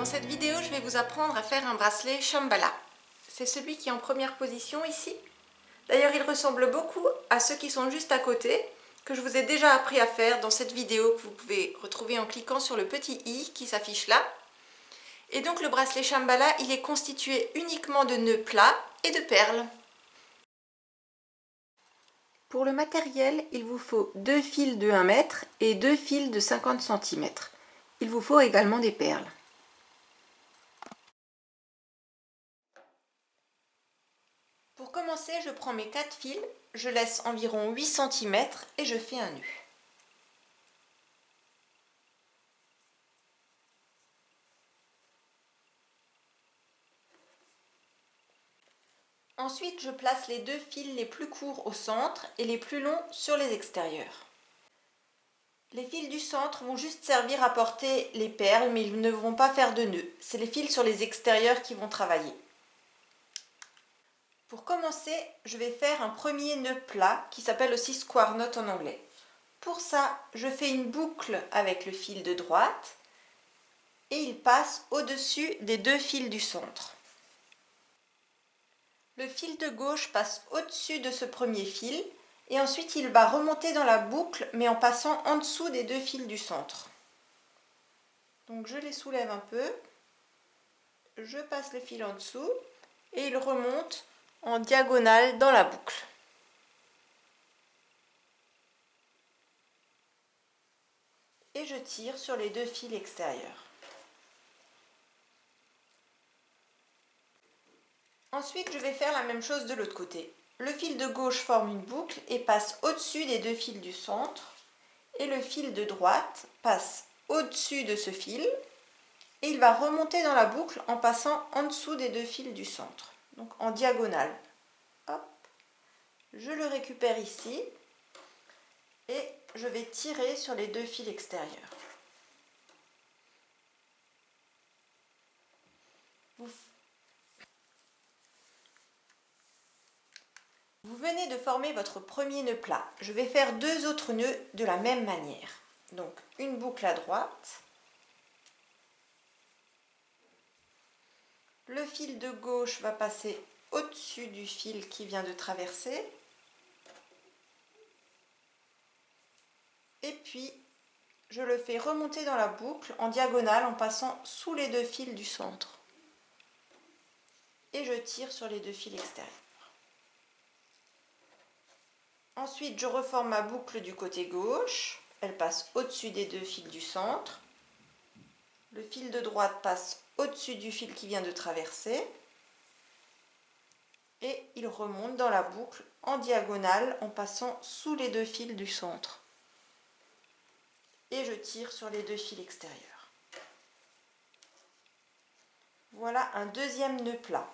cette vidéo, je vais vous apprendre à faire un bracelet Shambhala. C'est celui qui est en première position ici. D'ailleurs, il ressemble beaucoup à ceux qui sont juste à côté, que je vous ai déjà appris à faire dans cette vidéo que vous pouvez retrouver en cliquant sur le petit i qui s'affiche là. Et donc le bracelet Shambhala, il est constitué uniquement de nœuds plats et de perles. Pour le matériel, il vous faut 2 fils de 1 mètre et 2 fils de 50 cm. Il vous faut également des perles. Pour commencer, je prends mes 4 fils, je laisse environ 8 cm et je fais un nœud. Ensuite, je place les 2 fils les plus courts au centre et les plus longs sur les extérieurs. Les fils du centre vont juste servir à porter les perles, mais ils ne vont pas faire de nœud. C'est les fils sur les extérieurs qui vont travailler. Pour commencer, je vais faire un premier nœud plat qui s'appelle aussi square knot en anglais. Pour ça, je fais une boucle avec le fil de droite et il passe au-dessus des 2 fils du centre. Le fil de gauche passe au-dessus de ce premier fil et ensuite il va remonter dans la boucle mais en passant en dessous des 2 fils du centre. Donc je les soulève un peu, je passe le fil en dessous et il remonte en diagonale dans la boucle. Et je tire sur les 2 fils extérieurs. Ensuite, je vais faire la même chose de l'autre côté. Le fil de gauche forme une boucle et passe au-dessus des 2 fils du centre. Et le fil de droite passe au-dessus de ce fil. Et il va remonter dans la boucle en passant en dessous des 2 fils du centre. Donc en diagonale. Hop. Je le récupère ici. Et je vais tirer sur les 2 fils extérieurs. Vous venez de former votre premier nœud plat. Je vais faire 2 autres nœuds de la même manière. Donc une boucle à droite. Le fil de gauche va passer au-dessus du fil qui vient de traverser. Et puis je le fais remonter dans la boucle en diagonale en passant sous les 2 fils du centre. Et je tire sur les 2 fils extérieurs. Ensuite, je reforme ma boucle du côté gauche. Elle passe au-dessus des 2 fils du centre. Le fil de droite passe au-dessus du fil qui vient de traverser. Et il remonte dans la boucle en diagonale en passant sous les 2 fils du centre. Et je tire sur les 2 fils extérieurs. Voilà un deuxième nœud plat.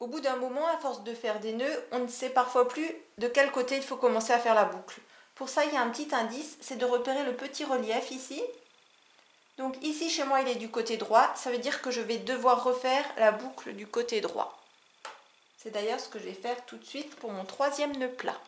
Au bout d'un moment, à force de faire des nœuds, on ne sait parfois plus de quel côté il faut commencer à faire la boucle. Pour ça, il y a un petit indice, c'est de repérer le petit relief ici. Donc ici, chez moi, il est du côté droit. Ça veut dire que je vais devoir refaire la boucle du côté droit. C'est d'ailleurs ce que je vais faire tout de suite pour mon troisième nœud plat.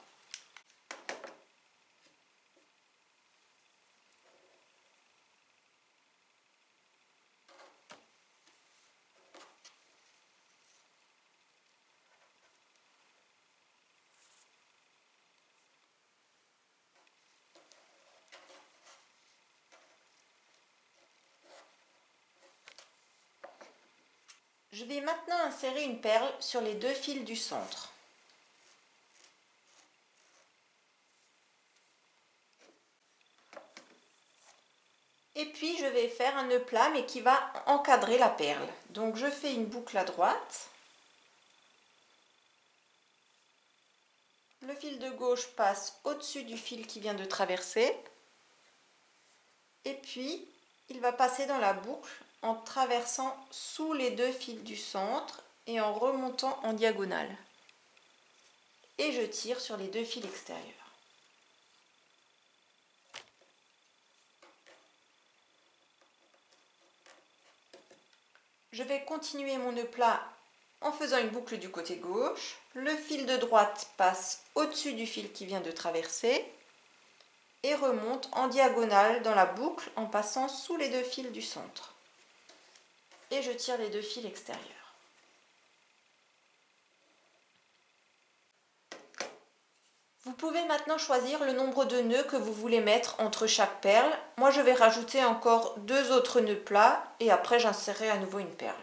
Je vais maintenant insérer une perle sur les 2 fils du centre. Et puis je vais faire un nœud plat mais qui va encadrer la perle. Donc je fais une boucle à droite. Le fil de gauche passe au-dessus du fil qui vient de traverser. Et puis il va passer dans la boucle en traversant sous les 2 fils du centre et en remontant en diagonale. Et je tire sur les 2 fils extérieurs. Je vais continuer mon nœud plat en faisant une boucle du côté gauche. Le fil de droite passe au-dessus du fil qui vient de traverser et remonte en diagonale dans la boucle en passant sous les 2 fils du centre. et je tire les deux fils extérieurs. Vous pouvez maintenant choisir le nombre de nœuds que vous voulez mettre entre chaque perle. Moi je vais rajouter encore 2 autres nœuds plats et après j'insérerai à nouveau une perle.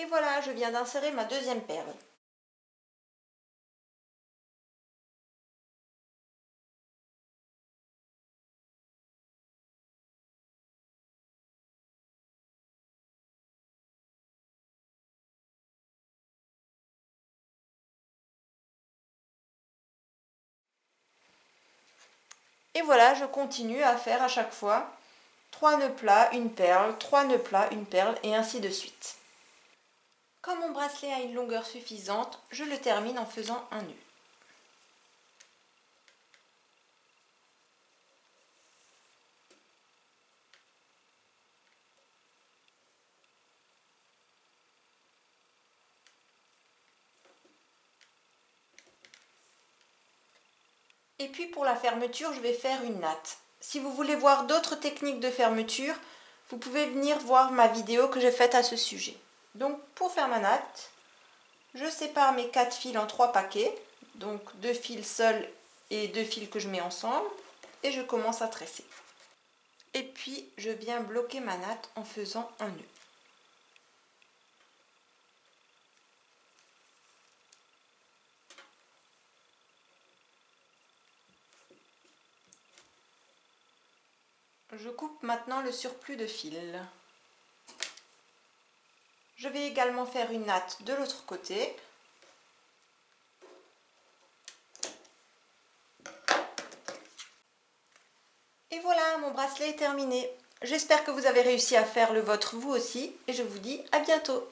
Et voilà, je viens d'insérer ma deuxième perle. Et voilà, je continue à faire à chaque fois 3 nœuds plats, une perle, 3 nœuds plats, une perle et ainsi de suite. Quand mon bracelet a une longueur suffisante, je le termine en faisant un nœud. Et puis pour la fermeture, je vais faire une natte. Si vous voulez voir d'autres techniques de fermeture, vous pouvez venir voir ma vidéo que j'ai faite à ce sujet. Donc pour faire ma natte, je sépare mes 4 fils en 3 paquets, donc 2 fils seuls et 2 fils que je mets ensemble, et je commence à tresser. Et puis je viens bloquer ma natte en faisant un nœud. Je coupe maintenant le surplus de fil. Je vais également faire une natte de l'autre côté. Et voilà, mon bracelet est terminé. J'espère que vous avez réussi à faire le vôtre vous aussi et je vous dis à bientôt.